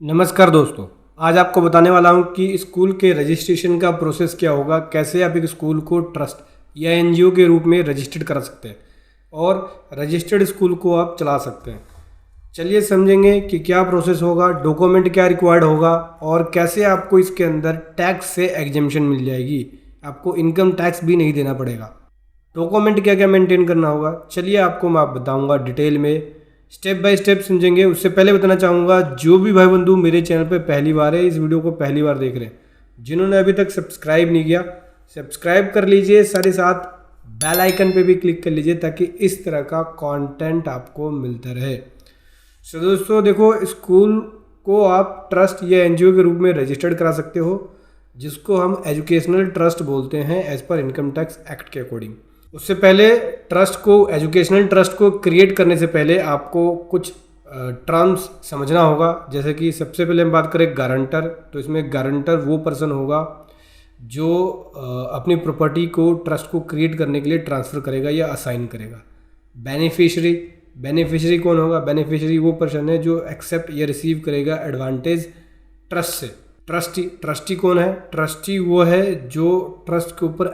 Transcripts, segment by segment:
नमस्कार दोस्तों, आज आपको बताने वाला हूं कि स्कूल के रजिस्ट्रेशन का प्रोसेस क्या होगा, कैसे आप एक स्कूल को ट्रस्ट या एनजीओ के रूप में रजिस्टर्ड करा सकते हैं और रजिस्टर्ड स्कूल को आप चला सकते हैं। चलिए समझेंगे कि क्या प्रोसेस होगा, डॉक्यूमेंट क्या रिक्वायर्ड होगा और कैसे आपको इसके अंदर टैक्स से एग्जेम्पशन मिल जाएगी, आपको इनकम टैक्स भी नहीं देना पड़ेगा। डॉक्यूमेंट क्या क्या मेंटेन करना होगा, चलिए आपको मैं बताऊँगा डिटेल में, स्टेप बाय स्टेप समझेंगे। उससे पहले बताना चाहूँगा, जो भी भाई बंधु मेरे चैनल पे पहली बार है, इस वीडियो को पहली बार देख रहे हैं, जिन्होंने अभी तक सब्सक्राइब नहीं किया सब्सक्राइब कर लीजिए, साथ ही साथ बेल आइकन पे भी क्लिक कर लीजिए ताकि इस तरह का कंटेंट आपको मिलता रहे। सो दोस्तों देखो, स्कूल को आप ट्रस्ट या एनजीओ के रूप में रजिस्टर्ड करा सकते हो, जिसको हम एजुकेशनल ट्रस्ट बोलते हैं एज पर इनकम टैक्स एक्ट के अकॉर्डिंग। उससे पहले एजुकेशनल ट्रस्ट को क्रिएट करने से पहले आपको कुछ टर्म्स समझना होगा। जैसे कि सबसे पहले हम बात करें गारंटर, तो इसमें गारंटर वो पर्सन होगा जो अपनी प्रॉपर्टी को ट्रस्ट को क्रिएट करने के लिए ट्रांसफ़र करेगा या असाइन करेगा। बेनिफिशियरी कौन होगा? बेनिफिशियरी वो पर्सन है जो एक्सेप्ट या रिसीव करेगा एडवांटेज ट्रस्ट से। ट्रस्टी कौन है? ट्रस्टी वो है जो ट्रस्ट के ऊपर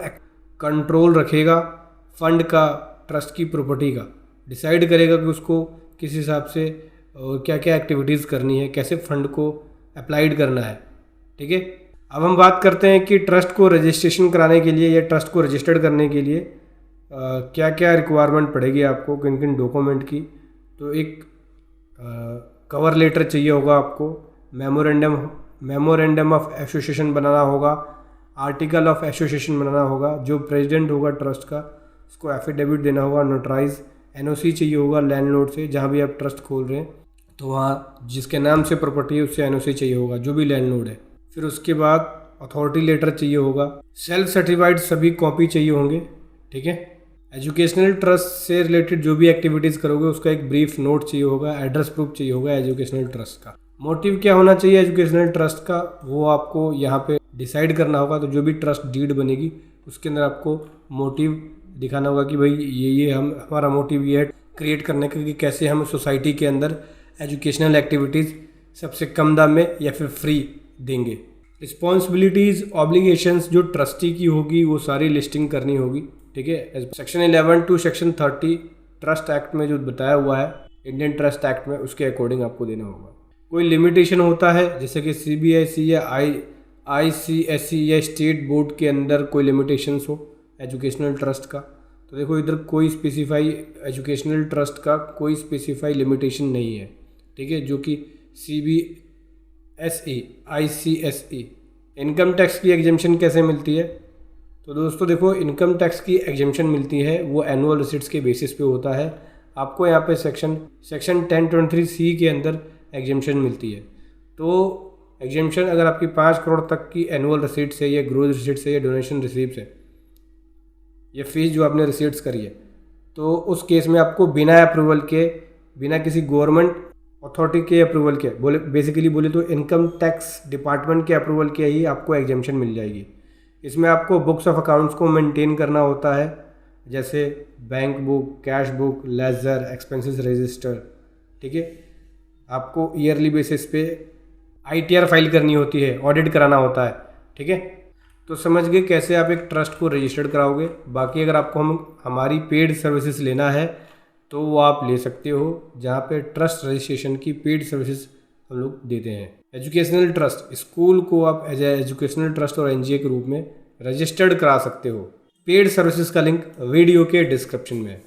कंट्रोल रखेगा, फंड का, ट्रस्ट की प्रॉपर्टी का, डिसाइड करेगा कि उसको किस हिसाब से और क्या क्या एक्टिविटीज़ करनी है, कैसे फंड को अप्लाइड करना है। ठीक है, अब हम बात करते हैं कि ट्रस्ट को रजिस्ट्रेशन कराने के लिए या ट्रस्ट को रजिस्टर्ड करने के लिए क्या क्या रिक्वायरमेंट पड़ेगी आपको, किन किन डॉक्यूमेंट की। तो एक कवर लेटर चाहिए होगा आपको, मेमोरेंडम ऑफ एसोसिएशन बनाना होगा, आर्टिकल ऑफ एसोसिएशन बनाना होगा, जो प्रेसिडेंट होगा ट्रस्ट का उसको एफिडेविट देना होगा, नोटराइज, एनओसी चाहिए होगा लैंडलॉर्ड से, जहाँ भी आप ट्रस्ट खोल रहे हैं तो वहाँ जिसके नाम से प्रॉपर्टी है उससे एनओसी चाहिए होगा, जो भी लैंडलॉर्ड है। फिर उसके बाद अथॉरिटी लेटर चाहिए होगा, सेल्फ सर्टिफाइड सभी कॉपी चाहिए होंगे। ठीक है, एजुकेशनल ट्रस्ट से रिलेटेड जो भी एक्टिविटीज़ करोगे उसका एक ब्रीफ नोट चाहिए होगा, एड्रेस प्रूफ चाहिए होगा एजुकेशनल ट्रस्ट का। मोटिव क्या होना चाहिए एजुकेशनल ट्रस्ट का, वो आपको यहाँ पे डिसाइड करना होगा। तो जो भी ट्रस्ट डीड बनेगी उसके अंदर आपको मोटिव दिखाना होगा कि भाई ये हमारा मोटिव ये है क्रिएट करने का कि कैसे हम सोसाइटी के अंदर एजुकेशनल एक्टिविटीज़ सबसे कम दाम में या फिर फ्री देंगे। रिस्पॉन्सिबिलिटीज़, ऑब्लिगेशंस जो ट्रस्टी की होगी वो सारी लिस्टिंग करनी होगी। ठीक है, section 11 to section 30 trust act में जो बताया हुआ है, इंडियन ट्रस्ट एक्ट में, उसके अकॉर्डिंग आपको देना होगा। कोई लिमिटेशन होता है जैसे कि सीबीएसई या आईसीएसई या स्टेट बोर्ड के अंदर कोई लिमिटेशंस हो एजुकेशनल ट्रस्ट का, तो देखो इधर कोई स्पेसिफाई एजुकेशनल ट्रस्ट का कोई स्पेसिफाई लिमिटेशन नहीं है। ठीक है, जो कि सीबीएसई, आईसीएसई। इनकम टैक्स की एग्जेम्पशन कैसे मिलती है? तो दोस्तों देखो, इनकम टैक्स की एग्जेम्पशन मिलती है वो एनुअल रिसिट्स के बेसिस पे होता है। आपको यहाँ पे सेक्शन 1023C के अंदर एग्जेम्पशन मिलती है। तो एग्जेम्पशन अगर आपकी 5 करोड़ तक की एनुअल रिसिट्स है या ग्रोथ रिसिट्स है या डोनेशन रिसीप्स है या फीस जो आपने रिसीट्स करी है, तो उस केस में आपको बिना अप्रूवल के, बिना किसी गवर्नमेंट अथॉरिटी के अप्रूवल के, बेसिकली बोले तो इनकम टैक्स डिपार्टमेंट के अप्रूवल के ही आपको एग्जेम्पशन मिल जाएगी। इसमें आपको बुक्स ऑफ अकाउंट्स को मेंटेन करना होता है, जैसे bank book, cash book, ledger, expenses register. ठीक है, आपको ईयरली बेसिस पे आईटीआर फाइल करनी होती है, ऑडिट कराना होता है। ठीक है, तो समझ गए कैसे आप एक ट्रस्ट को रजिस्टर्ड कराओगे। बाकी अगर आपको हमारी पेड सर्विसेज लेना है तो वो आप ले सकते हो, जहाँ पे ट्रस्ट रजिस्ट्रेशन की पेड सर्विसेज हम लोग देते हैं। एजुकेशनल ट्रस्ट, स्कूल को आप एज एजुकेशनल ट्रस्ट और एनजीओ के रूप में रजिस्टर्ड करा सकते हो। पेड सर्विसेज का लिंक वीडियो के डिस्क्रिप्शन में है।